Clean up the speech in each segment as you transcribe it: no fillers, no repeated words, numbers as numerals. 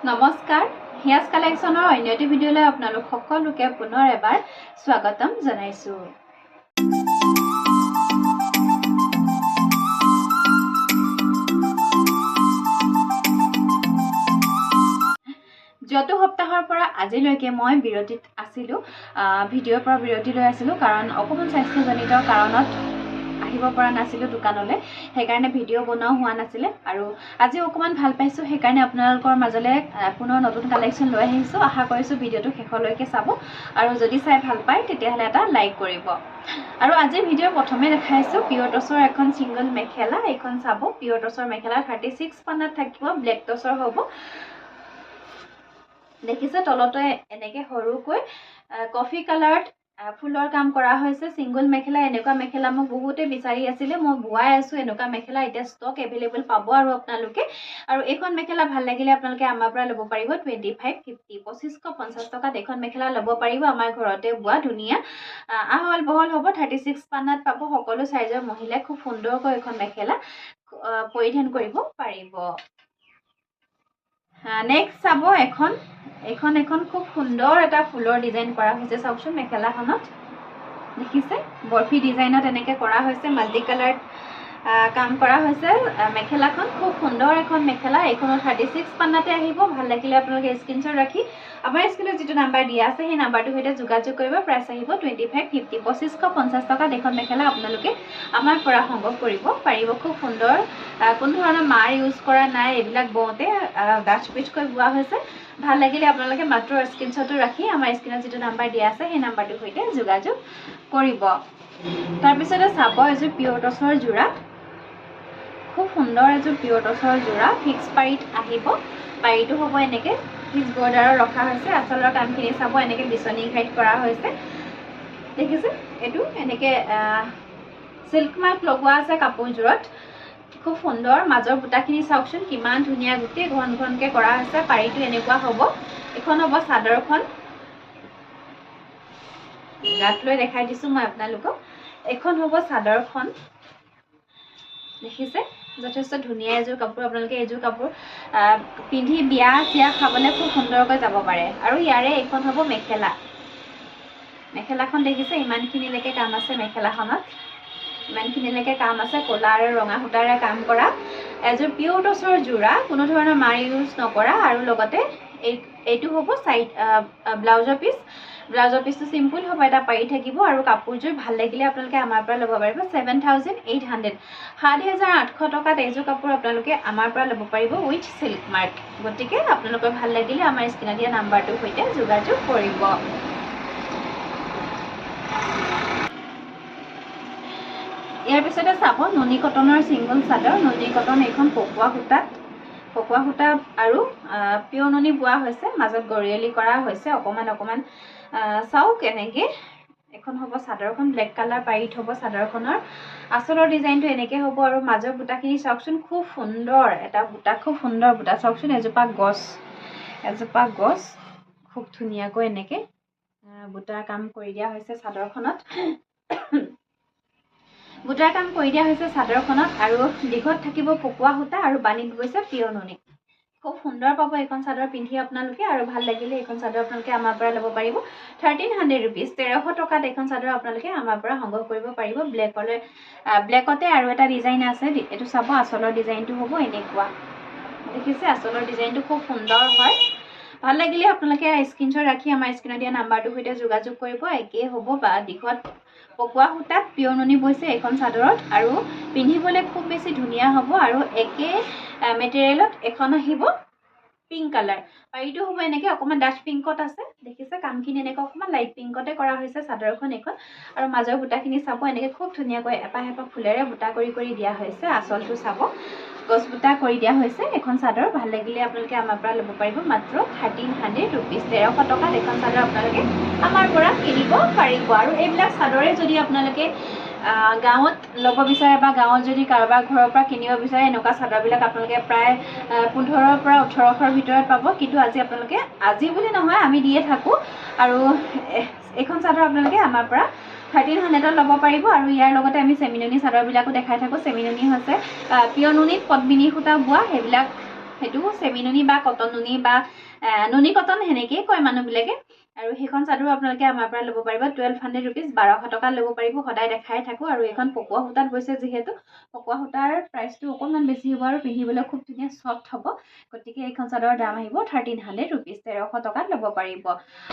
নমস্কাৰ হিয়াজ কালেকশ্যনৰ অন্য এটি ভিডিঅ'লৈ আপোনালোক সকলোকে পুনৰ এবাৰ স্বাগতম জনাইছো। যত সপ্তাহৰ পৰা আজিলৈকে মই বিৰতিত আছিলো, ভিডিঅ'ৰ পৰা বিৰতি লৈ আছিলো কাৰণ অকমান স্বাস্থ্যজনিত কাৰণত আহিব পৰা নাছিলো দোকানলৈ, সেইকাৰণে ভিডিঅ' বনোৱা হোৱা নাছিলে। আৰু আজি অকমান ভাল পাইছো, সেইকাৰণে আপোনালোকৰ মাজলৈ পুনৰ নতুন কালেকশ্যন লৈ আহিছো। আশা কৰিছো ভিডিঅ'টো শেষলৈকে চাব আৰু যদি চাই ভাল পায় তেতিয়াহ'লে এটা লাইক কৰিব। আৰু আজিৰ ভিডিঅ'ৰ প্ৰথমে দেখাইছো পিয়ৰ টছৰ এখন সিংগল মেখেলা। এইখন চাব, পিয়ৰ টছৰ মেখেলা 36 পানাত থাকিব, ব্লেক টছৰ হ'ব। দেখিছে তলতে এনেকে সৰুকৈ কফি কালাৰত ফুলৰ কাম কৰা হৈছে। সিংগল মেখেলা, এনেকুৱা মেখেলা মোক বহুতে বিচাৰি আছিলে, মই বুৱাই আছো এনেকুৱা মেখেলা। এতিয়া ষ্টক এভেইলেবল পাব আৰু আপোনালোকে। আৰু এইখন মেখেলা ভাল লাগিলে আপোনালোকে আমাৰ পৰা ল'ব পাৰিব 2550 2550 টকাত এইখন মেখেলা ল'ব পাৰিব। আমাৰ ঘৰতে বোৱা ধুনীয়া আহল বহল হ'ব, 36 পানাত পাব। সকলো সাইজৰ মহিলাই খুব সুন্দৰকৈ এইখন মেখেলা পৰিধান কৰিব পাৰিব। নেক্সট চাব এখন খুব সুন্দৰ এটা ফুলৰ ডিজাইন কৰা হৈছে। চাওকচোন মেখেলাখনত দেখিছে বৰফি ডিজাইনত এনেকে কৰা হৈছে, মাল্টি কালাৰ কাম কৰা হৈছে। মেখেলাখন খুব সুন্দৰ এখন মেখেলা। এইখনত 36 পানাতে আহিব। ভাল লাগিলে আপোনালোকে স্ক্ৰীনশ্বট ৰাখি আমাৰ স্ক্ৰীনত যিটো নাম্বাৰ দিয়া আছে সেই নাম্বাৰটোৰ সৈতে যোগাযোগ কৰিব। প্ৰাইচ আহিব 2550 2550 টকাত এখন মেখেলা আপোনালোকে আমাৰ পৰা সংগ্ৰহ কৰিব পাৰিব। খুব সুন্দৰ, কোনো ধৰণৰ মাৰ ইউজ কৰা নাই, এইবিলাক বওঁতে ডাচ পিচকৈ বোৱা হৈছে। ভাল লাগিলে আপোনালোকে মাত্ৰ স্ক্ৰীনশ্বটটো ৰাখি আমাৰ স্ক্ৰীনত যিটো নাম্বাৰ দিয়া আছে সেই নাম্বাৰটোৰ সৈতে যোগাযোগ কৰিব। তাৰপিছতে চাব এযোৰ পিয়ৰ টছৰ যোৰা, খুব সুন্দৰ এযোৰ পিয়ৰ টছৰ যোৰা। ফিক্স পাৰীত আহিব, পাৰীটো হ'ব এনেকে ফিক্স বৰ্ডাৰৰ ৰখা হৈছে। আঁচলৰ কামখিনি চাব এনেকে বিচনী ঘাইত কৰা হৈছে। দেখিছে এইটো এনেকে চিল্ক মাৰ্ক লগোৱা আছে কাপোৰযোৰত, খুব সুন্দৰ। মাজৰ বুটাখিনি চাওকচোন কিমান ধুনীয়া, গোটেই ঘন ঘনকে কৰা হৈছে। পাৰীটো এনেকুৱা হ'ব। এখন হ'ব চাদৰখন, গাত লৈ দেখাই দিছো মই আপোনালোকক। এখন হ'ব চাদৰখন, দেখিছে যথেষ্ট ধুনীয়া এযোৰ কাপোৰ। আপোনালোকে এযোৰ কাপোৰ পিন্ধি বিয়া চিয়া খাবলৈ খুব সুন্দৰকৈ যাব পাৰে। আৰু ইয়াৰে এইখন হ'ব মেখেলা। মেখেলাখন দেখিছে ইমানখিনিলৈকে কাম আছে মেখেলাখনত, ইমানখিনিলৈকে কাম আছে। ক'লা আৰু ৰঙা সূতাৰে কাম কৰা এযোৰ পিয়ৰ টছৰ যোৰা, কোনো ধৰণৰ মাৰ ইউজ নকৰা। আৰু লগতে এইটো হ'ব চাইড ব্লাউজৰ পিচ। ব্লাউজৰ পিচটো চিম্পুল হ'ব, এটা পাৰি থাকিব। আৰু কাপোৰযোৰ ভাল লাগিলে আপোনালোকে আমাৰ পৰা ল'ব পাৰিব 7800 7800 টকাত এইযোৰ কাপোৰ আপোনালোকে আমাৰ পৰা ল'ব পাৰিব উইথ চিল্ক মাৰ্ক। গতিকে আপোনালোকৰ ভাল লাগিলে আমাৰ স্ক্ৰীনত দিয়া নাম্বাৰটোৰ সৈতে যোগাযোগ কৰিব। ইয়াৰ পিছতে চাব নুনি কটনৰ ছিংগল চাদৰ। নুনি কটন, এইখন পকোৱা সূতা আৰু পিয়ৰ নুনি বোৱা হৈছে, মাজত গৰিয়লি কৰা হৈছে অকমান অকমান। চাওক এনেকে এখন হ'ব চাদৰখন, ব্লেক কালাৰ পাৰীত হ'ব চাদৰখনৰ। আঁচলৰ ডিজাইনটো এনেকে হ'ব। আৰু মাজৰ বুটাখিনি চাওকচোন খুব সুন্দৰ এটা বুটা, খুব সুন্দৰ বুটা। চাওকচোন এজোপা গছ খুব ধুনীয়াকৈ এনেকে বুটাৰ কাম কৰি দিয়া হৈছে চাদৰখনত। বুটাৰ কাম কৰি দিয়া হৈছে চাদৰখনত। আৰু দীঘত থাকিব পকোৱা সূতা আৰু বানীত গৈছে পিয়ৰ নুনি। খুব সুন্দৰ পাব এইখন চাদৰ পিন্ধি আপোনালোকে। আৰু ভাল লাগিলে এইখন চাদৰ আপোনালোকে আমাৰ পৰা ল'ব পাৰিব 1300 ৰুপিজ 1300 টকাত এইখন চাদৰ আপোনালোকে আমাৰ পৰা সংগ্ৰহ কৰিব পাৰিব। ব্লেকতে আৰু এটা ডিজাইন আছে, এইটো চাব। আঁচলৰ ডিজাইনটো হ'ব এনেকুৱা, দেখিছে আঁচলৰ ডিজাইনটো খুব সুন্দৰ হয়। ভাল লাগিলে আপোনালোকে স্ক্ৰীনশ্বট ৰাখি আমাৰ স্ক্ৰীনত দিয়া নাম্বাৰটোৰ সৈতে যোগাযোগ কৰিব। একেই হ'ব বা দীঘত পকোৱা সূতাত পিয়ৰ নুনি বৈছে এইখন চাদৰত। আৰু পিন্ধিবলৈ খুব বেছি ধুনীয়া হ'ব। আৰু একে মেটেৰিয়েলত এখন আহিব পিংক কালাৰ। পাৰীটো হ'ব এনেকে অকমান ডাঠ পিংকত আছে, দেখিছে কামখিনি এনেকে অকমান লাইট পিংকতে কৰা হৈছে চাদৰখন এইখন। আৰু মাজৰ বুটাখিনি চাব এনেকে খুব ধুনীয়াকৈ এপাহ এপাহ ফুলেৰে বুটা কৰি কৰি দিয়া হৈছে। আঁচলটো চাব গছ বুটা কৰি দিয়া হৈছে এখন চাদৰ। ভাল লাগিলে আপোনালোকে আমাৰ পৰা ল'ব পাৰিব মাত্ৰ 1300 ৰুপিজ 1300 টকাত এখন চাদৰ আপোনালোকে আমাৰ পৰা কিনিব পাৰিব। আৰু এইবিলাক চাদৰে যদি আপোনালোকে গাঁৱত ল'ব বিচাৰে বা গাঁৱত যদি কাৰোবাৰ ঘৰৰ পৰা কিনিব বিচাৰে, এনেকুৱা চাদৰবিলাক আপোনালোকে প্ৰায় 1500 পৰা 1800 ভিতৰত পাব। কিন্তু আজি বুলি নহয়, আমি দিয়ে থাকোঁ। আৰু এইখন চাদৰ আপোনালোকে আমাৰ পৰা 1300ত ল'ব পাৰিব। আৰু ইয়াৰ লগতে আমি চেমিনুনি চাদৰবিলাকো দেখাই থাকোঁ। চেমিনুনি হৈছে পিয়ৰ নুনিত পদ্মিনী সূতা বোৱা, সেইবিলাক সেইটো সেমি নুনি বা কটন নুনি বা নুনি কটন সেনেকেই কয় মানুহবিলাকে আৰু সেইখন চাদৰ আপোনালোকে আমাৰ পৰা ল'ব পাৰিব 1200 rupees 1200 টকা ল'ব পাৰিব সদায় দেখাই থাকো আৰু এখন পকোৱা সূতাত বৈছে যিহেতু পকোৱা সূতাৰ প্ৰাইচটো অকণমান বেছি হ'ব আৰু পিন্ধিবলৈ খুব ধুনীয়া সফ্ট হ'ব গতিকে এইখন চাদৰৰ দাম আহিব 1300 rupees 1300 টকাত ল'ব পাৰিব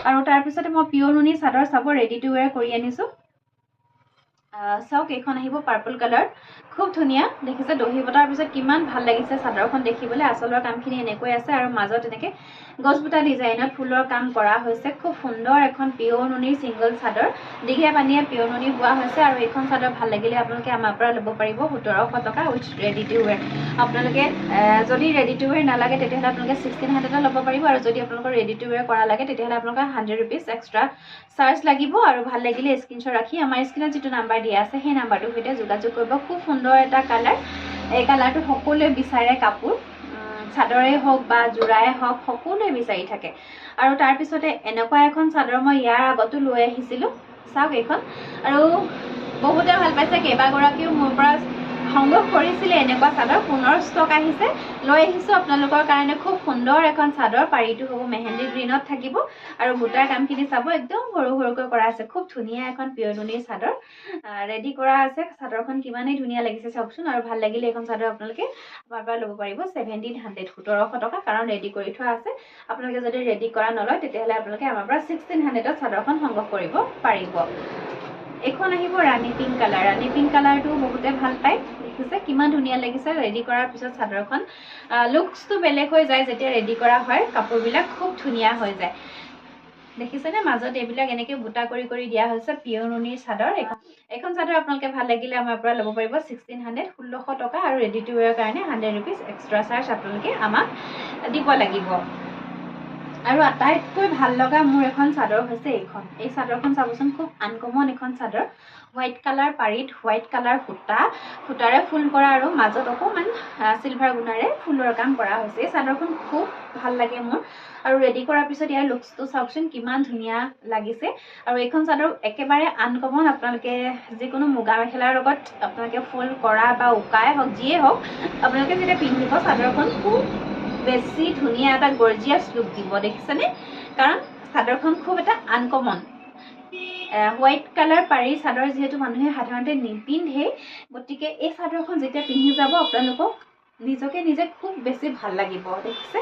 আৰু তাৰপিছতে মই পিয়ৰ নুনি চাদৰ চাব ৰেডি টু ৱেৰ কৰি আনিছো চাওক এইখন আহিব পাৰ্পল কালাৰ খুব ধুনীয়া দেখিছে দহি বটাৰ পিছত কিমান ভাল লাগিছে চাদৰখন দেখিবলৈ আচলৰ কামখিনি এনেকৈ আছে আৰু মাজত এনেকৈ গছবুটা ডিজাইনত ফুলৰ কাম কৰা হৈছে খুব সুন্দৰ এখন পিয়ৰ নুনিৰ সিংগল চাদৰ দীঘে বানিয়ে পিয়ৰ নুনি বোৱা হৈছে আৰু এইখন চাদৰ ভাল লাগিলে আপোনালোকে আমাৰ পৰা ল'ব পাৰিব 1700 টকা উইথ ৰেডি টু ৱেৰ আপোনালোকে যদি ৰেডি টু ৱেৰ নালাগে তেতিয়াহ'লে আপোনালোকে 1600 ল'ব পাৰিব আৰু যদি আপোনালোকৰ ৰেডি টু ৱেৰ কৰা লাগে তেতিয়াহ'লে আপোনালোকৰ 100 rupees এক্সট্ৰা চাৰ্জ লাগিব আৰু ভাল লাগিলে স্ক্ৰীনশ্বট ৰাখি আমাৰ স্ক্ৰীনত যিটো নাম্বাৰ দিয়া আছে সেই নাম্বাৰটোৰ সৈতে যোগাযোগ কৰিব খুব সুন্দৰ এটা কালাৰ এই কালাৰটো সকলোৱে বিচাৰে কাপোৰ চাদৰে হওক বা জোৰাই হওক সকলোৱে বিচাৰি থাকে আৰু তাৰপিছতে এনেকুৱা এখন চাদৰ মই ইয়াৰ আগতো লৈ আহিছিলোঁ চাওক এইখন আৰু বহুতে ভাল পাইছে কেইবাগৰাকীও মোৰ পৰা সংগ্ৰহ কৰিছিলে এনেকুৱা চাদৰ পুনৰ ষ্টক আহিছে লৈ আহিছোঁ আপোনালোকৰ কাৰণে খুব সুন্দৰ এখন চাদৰ পাৰিটো হ'ব মেহেন্দি গ্ৰীণত থাকিব আৰু বুটাৰ কামখিনি চাব একদম সৰু সৰুকৈ কৰা আছে খুব ধুনীয়া এখন পিয়ৰ নুনিৰ চাদৰ ৰেডি কৰা আছে চাদৰখন কিমানেই ধুনীয়া লাগিছে চাওকচোন আৰু ভাল লাগিলে এইখন চাদৰ আপোনালোকে আমাৰ পৰা ল'ব পাৰিব 1700 1700 টকা কাৰণ ৰেডি কৰি থোৱা আছে আপোনালোকে যদি ৰেডি কৰা নলয় তেতিয়াহ'লে আপোনালোকে আমাৰ পৰা 1600ত চাদৰখন সংগ্ৰহ কৰিব পাৰিব এখন আহিব ৰাণী পিংক কালাৰটো বহুতে ভাল পায় দেখিছে কিমান ধুনীয়া লাগিছে ৰেডি কৰাৰ পিছত চাদৰখন লুকছটো বেলেগ হৈ যায় যেতিয়া ৰেডি কৰা হয় কাপোৰবিলাক খুব ধুনীয়া হৈ যায় দেখিছেনে মাজত এইবিলাক এনেকৈ বুটা কৰি কৰি দিয়া হৈছে পিয়ৰ নুনিৰ চাদৰ এখন চাদৰ আপোনালোকে ভাল লাগিলে আমাৰ পৰা ল'ব পাৰিব 1600 টকা আৰু ৰেডি টু ৱেৰ কাৰণে 100 rupees এক্সট্ৰা চাৰ্জ আপোনালোকে আমাক দিব লাগিব আৰু আটাইতকৈ ভাল লগা মোৰ এখন চাদৰ হৈছে এই চাদৰখন চাবচোন খুব আনকমন এখন চাদৰ হোৱাইট কালাৰ পাৰিত হোৱাইট কালাৰ সূতাৰে ফুল কৰা আৰু মাজত অকণমান চিলভাৰ গুণাৰে ফুলৰ কাম কৰা হৈছে এই চাদৰখন খুব ভাল লাগে মোৰ আৰু ৰেডি কৰাৰ পিছত ইয়াৰ লুকছটো চাওকচোন কিমান ধুনীয়া লাগিছে আৰু এইখন চাদৰ একেবাৰে আনকমন আপোনালোকে যিকোনো মুগা মেখেলাৰ লগত আপোনালোকে ফুল কৰা বা উকাই হওক যিয়ে হওক আপোনালোকে যেতিয়া পিন্ধিব চাদৰখন খুব বেছি ধুনীয়া এটা গৰ্জিয়াছ লুক দিব দেখিছেনে কাৰণ চাদৰখন খুব এটা আনকমন হোৱাইট কালাৰ পাৰি চাদৰ যিহেতু মানুহে সাধাৰণতে নিপিন্ধে গতিকে এই চাদৰখন যেতিয়া পিন্ধি যাব আপোনালোকক নিজকে নিজে খুব বেছি ভাল লাগিব দেখিছে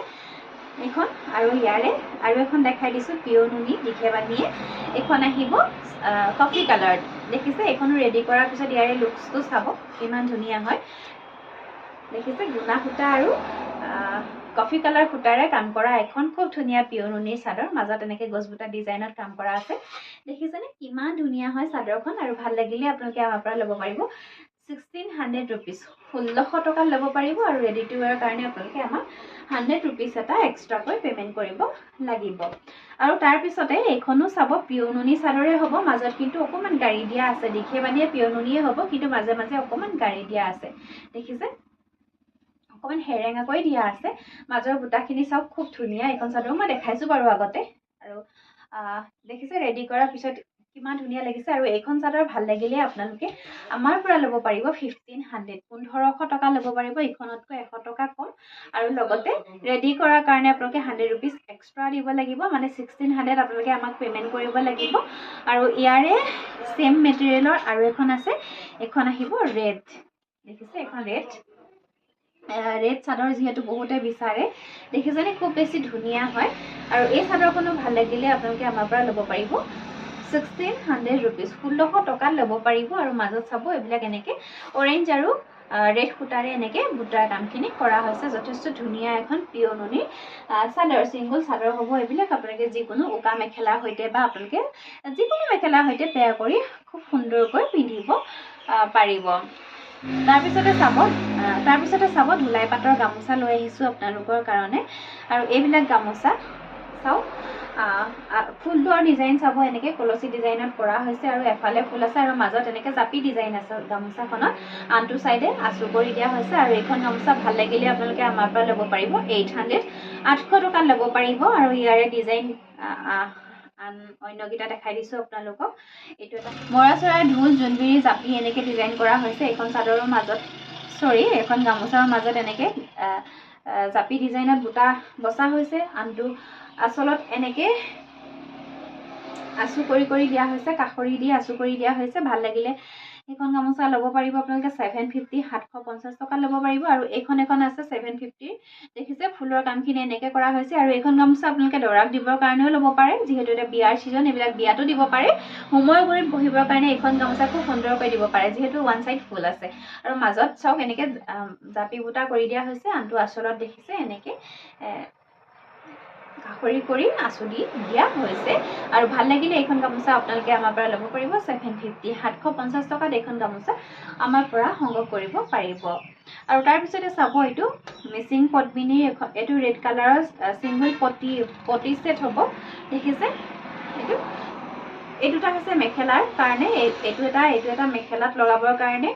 এইখন আৰু ইয়াৰে আৰু এখন দেখাই দিছোঁ পিয়ৰ নুনি দীঘে বানিয়ে এইখন আহিব কফি কালাৰ দেখিছে এইখনো ৰেডি কৰাৰ পিছত ইয়াৰে লুকছটো চাব কিমান ধুনীয়া হয় দেখিছে গুণা সূতা আৰু কফি কালাৰ সূতাৰে কাম কৰা এখন খুব ধুনীয়া পিয়ৰ নুনিৰ চাদৰ মাজত এনেকৈ গছবুটা ডিজাইনত কাম কৰা আছে দেখিছেনে কিমান ধুনীয়া হয় চাদৰখন আৰু ভাল লাগিলে আপোনালোকে আমাৰ পৰা ল'ব পাৰিব 1600 rupees 1600 টকা ল'ব পাৰিব আৰু ৰেডি টু ৱেৰ কাৰণে আপোনালোকে আমাক 100 rupees এটা এক্সট্ৰাকৈ পে'মেণ্ট কৰিব লাগিব আৰু তাৰপিছতে এইখনো চাব পিয়ৰ নুনি চাদৰে হ'ব মাজত কিন্তু অকণমান গাড়ী দিয়া আছে দীঘে বানিয়ে পিয়ৰ নুনিয়ে হ'ব কিন্তু মাজে মাজে অকণমান গাড়ী দিয়া আছে দেখিছে অকণমান হেৰেঙাকৈ দিয়া আছে মাজৰ বুটাখিনি চাওক খুব ধুনীয়া এইখন চাদৰ মই দেখাইছোঁ বাৰু আগতে আৰু দেখিছে ৰেডি কৰাৰ পিছত কিমান ধুনীয়া লাগিছে আৰু এইখন চাদৰ ভাল লাগিলে আপোনালোকে আমাৰ পৰা ল'ব পাৰিব 1500 টকা ল'ব পাৰিব এইখনতকৈ 100 টকা কম আৰু লগতে ৰেডি কৰাৰ কাৰণে আপোনালোকে 100 rupees এক্সট্ৰা দিব লাগিব মানে 1600 আপোনালোকে আমাক পে'মেণ্ট কৰিব লাগিব আৰু ইয়াৰে ছেম মেটেৰিয়েলৰ আৰু এখন আছে এখন আহিব ৰেড দেখিছে এখন ৰেড চাদৰ যিহেতু বহুতে বিচাৰে দেখিছেনে খুব বেছি ধুনীয়া হয় আৰু এই চাদৰখনো ভাল লাগিলে আপোনালোকে আমাৰ পৰা ল'ব পাৰিব 1600 rupees 1600 টকা ল'ব পাৰিব আৰু মাজত চাব এইবিলাক এনেকৈ অৰেঞ্জ আৰু ৰেড সূতাৰে এনেকৈ বুটাৰ কামখিনি কৰা হৈছে যথেষ্ট ধুনীয়া এখন পিয়ৰ নুনিৰ চাদৰ চিংগল চাদৰ হ'ব এইবিলাক আপোনালোকে যিকোনো উকা মেখেলাৰ সৈতে বা আপোনালোকে যিকোনো মেখেলাৰ সৈতে পেয়াৰ কৰি খুব সুন্দৰকৈ পিন্ধিব পাৰিব তাৰপিছতে চাব ধুলাই পাটৰ গামোচা লৈ আহিছোঁ আপোনালোকৰ কাৰণে আৰু এইবিলাক গামোচা চাওক ফুলৰ ডিজাইন চাব এনেকৈ কলচী ডিজাইনত কৰা হৈছে আৰু এফালে ফুল আছে আৰু মাজত এনেকৈ জাপি ডিজাইন আছে গামোচাখনত আনটো চাইডে আঁচু কৰি দিয়া হৈছে আৰু এইখন গামোচা ভাল লাগিলে আপোনালোকে আমাৰ পৰা ল'ব পাৰিব 800 টকাত ল'ব পাৰিব আৰু ইয়াৰে ডিজাইন অন্যকেইটা দেখাই দিছোঁ আপোনালোকক এইটো এটা মৰা চৰাই ঢোল জোনবিৰি জাপি এনেকৈ ডিজাইন কৰা হৈছে এইখন চাদৰৰ মাজত এখন গামোচাৰ মাজত এনেকৈ জাপি ডিজাইনত বুটা বসা হৈছে আনটো আসলত এনেকে আঁচু কৰি দিয়া হৈছে কাখৰি দি আঁচু কৰি দিয়া হৈছে ভাল লাগিলে এইখন গামোচা ল'ব পাৰিব আপোনালোকে 750 750 টকা ল'ব পাৰিব আৰু এখন আছে 750 দেখিছে ফুলৰ কামখিনি এনেকে কৰা হৈছে আৰু এইখন গামোচা আপোনালোকে দৰাক দিবৰ কাৰণেও ল'ব পাৰে যিহেতু এটা বিয়াৰ সিজন এইবিলাক বিয়াটো দিব পাৰে সময় কৰি বহিবৰ কাৰণে এইখন গামোচা খুব সুন্দৰকৈ দিব পাৰে যিহেতু ওৱান সাইড ফুল আছে আৰু মাজত চাওক এনেকে জাপি বুটা কৰি দিয়া হৈছে আনটো আসলত দেখিছে এনেকে কাখৰি কৰি আঁচু দি দিয়া হৈছে আৰু ভাল লাগিলে এইখন গামোচা আপোনালোকে আমাৰ পৰা ল'ব পাৰিব 750 750 টকাত এইখন গামোচা আমাৰ পৰা সংগ্ৰহ কৰিব পাৰিব আৰু তাৰ পিছতে চাব এইটো মিচিং পদ্মিনীৰ এইটো ৰেড কালাৰৰ সিঙ্গল পটি সেট হ'ব দেখিছে এই দুটা হৈছে মেখেলাৰ কাৰণে এইটো এটা মেখেলাত লগাবৰ কাৰণে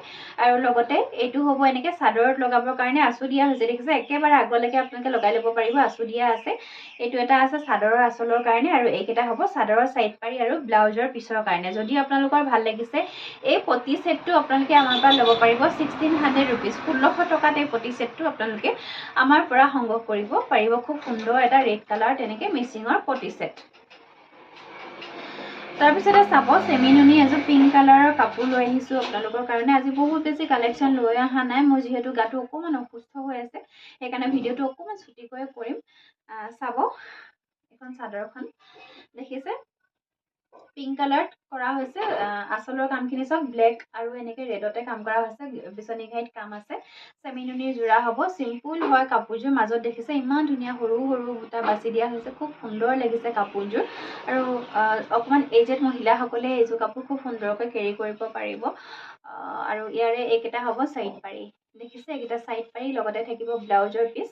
আৰু লগতে এইটো হ'ব এনেকে চাদৰত লগাবৰ কাৰণে আঁচু দিয়া হৈছে দেখিছে একেবাৰে আগলৈকে আপোনালোকে লগাই ল'ব পাৰিব আঁচু দিয়া আছে এইটো এটা আছে চাদৰৰ আঁচলৰ কাৰণে আৰু এইকেইটা হ'ব চাদৰৰ সাইড পাৰি আৰু ব্লাউজৰ পিছৰ কাৰণে যদি আপোনালোকৰ ভাল লাগিছে এই পটি সেটটো আপোনালোকে আমাৰ পৰা ল'ব পাৰিব 1600 रुपीस 1600 টকাত এই পটি সেটটো আপোনালোকে আমাৰ পৰা সংগ্ৰহ কৰিব পাৰিব খুব সুন্দৰ এটা ৰেড কালাৰ তেনেকে মিচিঙৰ পটি সেট তাৰপিছতে চাব সেমিনুনি এজো পিংক কালাৰৰ কাপোৰ লৈ আহিছো আপোনালোকৰ কাৰণে আজি বহুত বেছি কালেকচন লৈ অহা নাই মই যেহেতু গাটো অকমান অসুস্থ হৈ আছে সেইকাৰণে ভিডিওটো অকমান ছুটিকৈ কৰিম চাব এখন চাদৰখন দেখিছে পিংক কালাৰ কৰা হৈছে আসলৰ কামখিনি সব ব্ল্যাক আৰু এনেকে ৰেডতে কাম কৰা হৈছে বিচনি ঘাইত কাম আছে সেমিনুনিৰ জোৰা হ'ব সিম্পল হয় কাপোৰযোৰ মাজত দেখিছে ইমান ধুনীয়া সৰু সৰু বুটা বাছি দিয়া হৈছে খুব সুন্দৰ লাগিছে কাপোৰযোৰ আৰু অকমান এজেড মহিলাসকলে এইযোৰ কাপোৰ খুব সুন্দৰকৈ কেৰি কৰিব পাৰিব আৰু ইয়াৰে এইকেইটা হ'ব সাইড পাৰি দেখিছে এইকেইটা সাইড পাৰি লগতে থাকিব ব্লাউজৰ পিস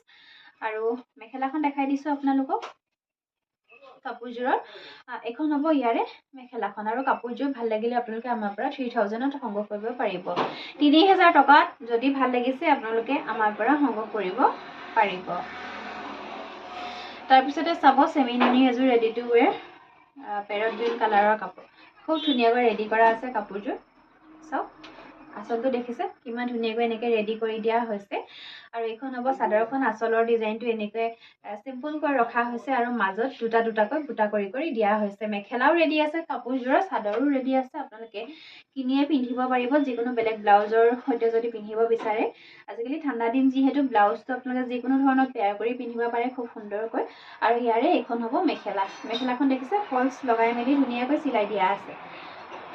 আৰু মেখেলাখন দেখাই দিছো আপোনালোকক কাপোৰযোৰৰ এখন হ'ব ইয়াৰে মেখেলাখন আৰু কাপোৰযোৰ ভাল লাগিলে আপোনালোকে আমাৰ পৰা 3000ত সংগ্ৰহ কৰিব পাৰিব 3000 টকাত যদি ভাল লাগিছে আপোনালোকে আমাৰ পৰা সংগ্ৰহ কৰিব পাৰিব তাৰ পিছতে চাব সেমিনুনি এজোৰ ready to where parrot green কালাৰৰ কাপোৰ খুব ধুনীয়াকৈ ৰেডি কৰা আছে কাপোৰযোৰ চাওক আসলটো দেখিছে কিমান ধুনীয়াকৈ এনেকে ৰেডি কৰি দিয়া হৈছে আৰু এইখন হ'ব চাদৰখন আসলৰ ডিজাইনটো এনেকৈ সিম্পলকৈ ৰখা হৈছে আৰু মাজত দুটাকৈ বুটা কৰি দিয়া হৈছে মেখেলাও ৰেডি আছে কাপোৰযোৰৰ চাদৰো ৰেডি আছে আপোনালোকে কিনিয়ে পিন্ধিব পাৰিব যিকোনো বেলেগ ব্লাউজৰ সৈতে যদি পিন্ধিব বিচাৰে আজিকালি ঠাণ্ডা দিন যিহেতু ব্লাউজটো আপোনালোকে যিকোনো ধৰণৰ পেয়াৰ কৰি পিন্ধিব পাৰে খুব সুন্দৰকৈ আৰু ইয়াৰে এইখন হ'ব মেখেলাখন দেখিছে ফলছ লগাই মেলি ধুনীয়াকৈ চিলাই দিয়া আছে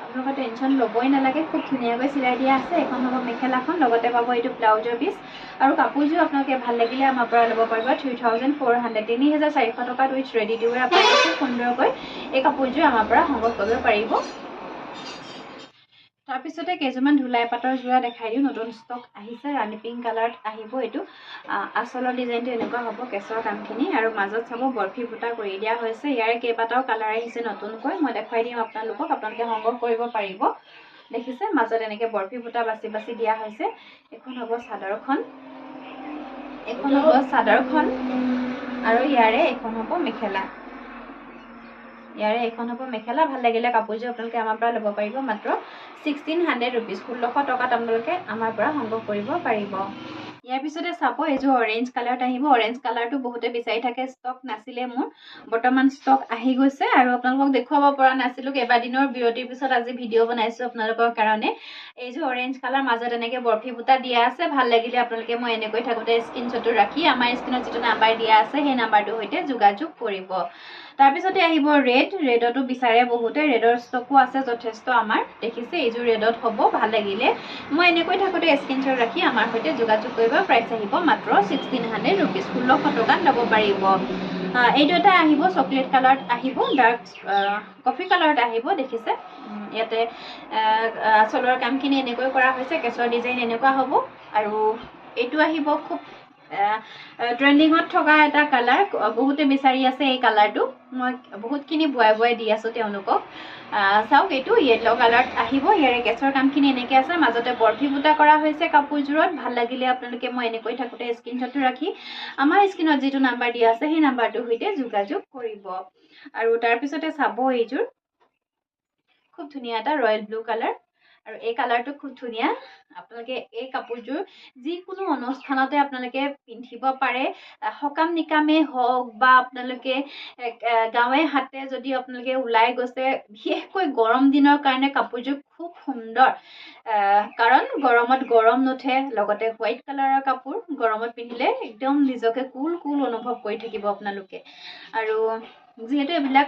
আপোনালোকৰ টেনচন ল'বই নালাগে খুব ধুনীয়াকৈ চিলাই দিয়া আছে এখন হ'ব মেখেলাখন লগতে পাব এইটো ব্লাউজৰ পিস আৰু কাপোৰযোৰ আপোনালোকে ভাল লাগিলে আমাৰ পৰা ল'ব পাৰিব 3400 3400 টকাত উইথ ৰেডি টু ওয়্যাৰ আপোনালোকে খুব সুন্দৰকৈ এই কাপোৰযোৰ আমাৰ পৰা সংগ্ৰহ কৰিব পাৰিব তাৰ পিছতে কেজমান ধুলাই পাটৰ জোৰা দেখাই দিও নতুন ষ্টক আহিছে ৰাণী পিংক কালাৰত আহিব এইটো আসলৰ ডিজাইনটো এনেকুৱা হ'ব কেছৰ কামখিনি আৰু মাজত চাব বৰফি বুটা কৰি দিয়া হৈছে ইয়াৰে কেইবাটাও কালাৰ আহিছে নতুনকৈ মই দেখাই দিম আপোনালোকক আপোনালোকে সংগ্ৰহ কৰিব পাৰিব দেখিছে মাজত এনেকে বৰফি বুটা বাছি দিয়া হৈছে এখন হ'ব চাদৰখন আৰু ইয়াৰে এখন হ'ব মেখেলা ভাল লাগিলে কাপোৰযোৰ আপোনালোকে আমাৰ পৰা ল'ব পাৰিব মাত্ৰ 1600 रुपीस 1600 টকাত আপোনালোকে আমাৰ পৰা সংগ্ৰহ কৰিব পাৰিব ইয়াৰ পিছতে চাব এইযোৰ অৰেঞ্জ কালাৰত আহিব অৰেঞ্জ কালাৰটো বহুতে বিচাৰি থাকে ষ্টক নাছিলে মোৰ বৰ্তমান ষ্টক আহি গৈছে আৰু আপোনালোকক দেখুৱাব পৰা নাছিলো কেইবাদিনৰ বিৰতিৰ পিছত আজি ভিডিঅ' বনাইছো আপোনালোকৰ কাৰণে এইযোৰ অৰেঞ্জ কালাৰ মাজত এনেকে বৰফি বুটা দিয়া আছে ভাল লাগিলে আপোনালোকে মই এনেকৈ থাকোতে স্ক্ৰীনশ্বটটো ৰাখি আমাৰ স্ক্ৰীনত যিটো নাম্বাৰ দিয়া আছে সেই নাম্বাৰটোৰ সৈতে যোগাযোগ কৰিব তাৰ পিছতে আহিব ৰেডতো বিচাৰে বহুতে ৰেডৰ ষ্টকো আছে যথেষ্ট আমাৰ দেখিছে এইযোৰ ৰেডত হ'ব ভাল লাগিলে মই এনেকৈ থাকোতে স্ক্ৰীনশ্বট ৰাখি আমাৰ সৈতে যোগাযোগ কৰিব প্ৰাইস আহিব মাত্ৰ 1600 रुपीस 1600 টকাত ল'ব পাৰিব এইটো এটা আহিব চকলেট কালাৰত আহিব ডাৰ্ক কফি কালাৰত আহিব দেখিছে ইয়াতে আসলৰ কামখিনি এনেকৈ কৰা হৈছে কেছৰ ডিজাইন এনেকুৱা হ'ব আৰু এইটো আহিব খুব ট্ৰেন্ডিংত থকা এটা কালাৰ বহুতে বিচাৰি আছে এই কালাৰটো মই বহুতখিনি বুৱাই দি আছো তেওঁলোকক চাওক এইটো ইয়েলো কালাৰত আহিব ইয়াৰে কেছৰ কামখিনি এনেকৈ আছে মাজতে বৰফি বুটা কৰা হৈছে কাপোৰযোৰত ভাল লাগিলে আপোনালোকে মই এনেকৈ থাকোতে স্ক্ৰীনশ্বটটো ৰাখি আমাৰ স্ক্ৰীনত যিটো নাম্বাৰ দিয়া আছে সেই নাম্বাৰটোৰ সৈতে যোগাযোগ কৰিব আৰু তাৰ পিছতে চাব এইযোৰ খুব ধুনীয়া এটা ৰয়েল ব্লু কালাৰ আৰু এই কালাৰটো খুব ধুনীয়া আপোনালোকে এই কাপোৰযোৰ যিকোনো অনুষ্ঠানতে আপোনালোকে পিন্ধিব পাৰে সকাম নিকামে হওক বা আপোনালোকে গাঁৱে হাতে যদি আপোনালোকে ওলাই গৈছে বিশেষকৈ গৰম দিনৰ কাৰণে কাপোৰযোৰ খুব সুন্দৰ কাৰণ গৰমত গৰম নুঠে লগতে হোৱাইট কালাৰৰ কাপোৰ গৰমত পিন্ধিলে একদম নিজকে কুল অনুভৱ কৰি থাকিব আপোনালোকে আৰু যিহেতু এইবিলাক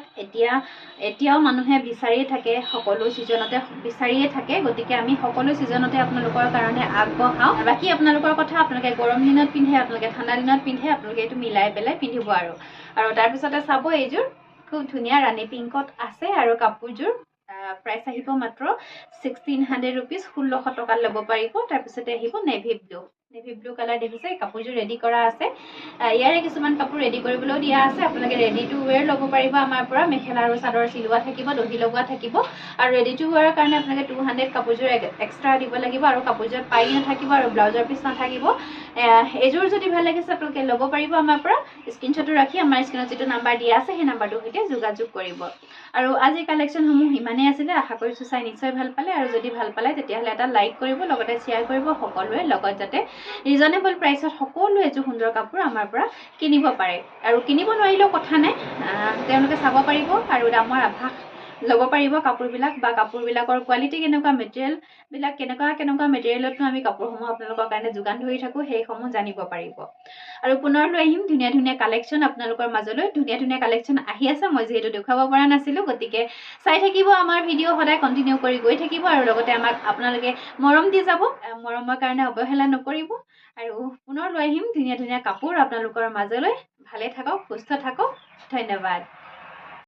এতিয়াও মানুহে বিচাৰিয়ে থাকে সকলো ছিজনতে বিচাৰিয়ে থাকে গতিকে আমি সকলো ছিজনতে আপোনালোকৰ কাৰণে আগবঢ়াওঁ বাকী আপোনালোকৰ কথা আপোনালোকে গৰম দিনত পিন্ধে আপোনালোকে ঠাণ্ডা দিনত পিন্ধে আপোনালোকে এইটো মিলাই পেলাই পিন্ধিব আৰু তাৰপিছতে চাব এইযোৰ খুব ধুনীয়া ৰাণী পিংকত আছে আৰু কাপোৰযোৰ প্ৰাইচ আহিব মাত্ৰ 1600 ৰুপিজ 1600 টকাত ল'ব পাৰিব তাৰপিছতে আহিব নেভি ব্লু কালাৰ দেখিছে কাপোৰযোৰ ৰেডি কৰা আছে ইয়াৰে কিছুমান কাপোৰ ৰেডি কৰিবলৈও দিয়া আছে আপোনালোকে ৰেডি টু ৱেৰ ল'ব পাৰিব আমাৰ পৰা মেখেলা আৰু চাদৰ চিলোৱা থাকিব দহি লগোৱা থাকিব আৰু ৰেডি টু ৱেৰৰ কাৰণে আপোনালোকে 200 কাপোৰযোৰ এক্সট্ৰা দিব লাগিব আৰু কাপোৰযোৰ পাই নাথাকিব আৰু ব্লাউজৰ পিচ নাথাকিব এযোৰ যদি ভাল লাগিছে আপোনালোকে ল'ব পাৰিব আমাৰ পৰা স্ক্ৰীনশ্বটটো ৰাখি আমাৰ স্ক্ৰীনত যিটো নাম্বাৰ দিয়া আছে সেই নাম্বাৰটোৰ সৈতে যোগাযোগ কৰিব আৰু আজিৰ কালেকশ্যনসমূহ ইমানেই আছিলে আশা কৰিছোঁ চাই নিশ্চয় ভাল পালে আৰু যদি ভাল পালে তেতিয়াহ'লে এটা লাইক কৰিব লগতে শ্বেয়াৰ কৰিব সকলোৱে লগত যাতে ৰিজনেবল প্ৰাইচত সকলো এযোৰ সুন্দৰ কাপোৰ আমাৰ পৰা কিনিব পাৰে আৰু কিনিব নোৱাৰিলেও কথা নাই তেওঁলোকে চাব পাৰিব আৰু দামৰ আভাস ল'ব পাৰিব কাপোৰবিলাক বা কাপোৰবিলাকৰ কোৱালিটি কেনেকুৱা মেটেৰিয়েলবিলাক কেনেকুৱা মেটেৰিয়েলতনো আমি কাপোৰসমূহ আপোনালোকৰ কাৰণে যোগান ধৰি থাকোঁ সেইসমূহ জানিব পাৰিব আৰু পুনৰ লৈ আহিম ধুনীয়া কালেকশ্যন আপোনালোকৰ মাজলৈ ধুনীয়া কালেকশ্যন আহি আছে মই যিহেতু দেখুৱাব পৰা নাছিলোঁ গতিকে চাই থাকিব আমাৰ ভিডিঅ' সদায় কণ্টিনিউ কৰি গৈ থাকিব আৰু লগতে আমাক আপোনালোকে মৰম দি যাব মৰমৰ কাৰণে অৱহেলা নকৰিব আৰু পুনৰ লৈ আহিম ধুনীয়া কাপোৰ আপোনালোকৰ মাজলৈ ভালে থাকক সুস্থ থাকক ধন্যবাদ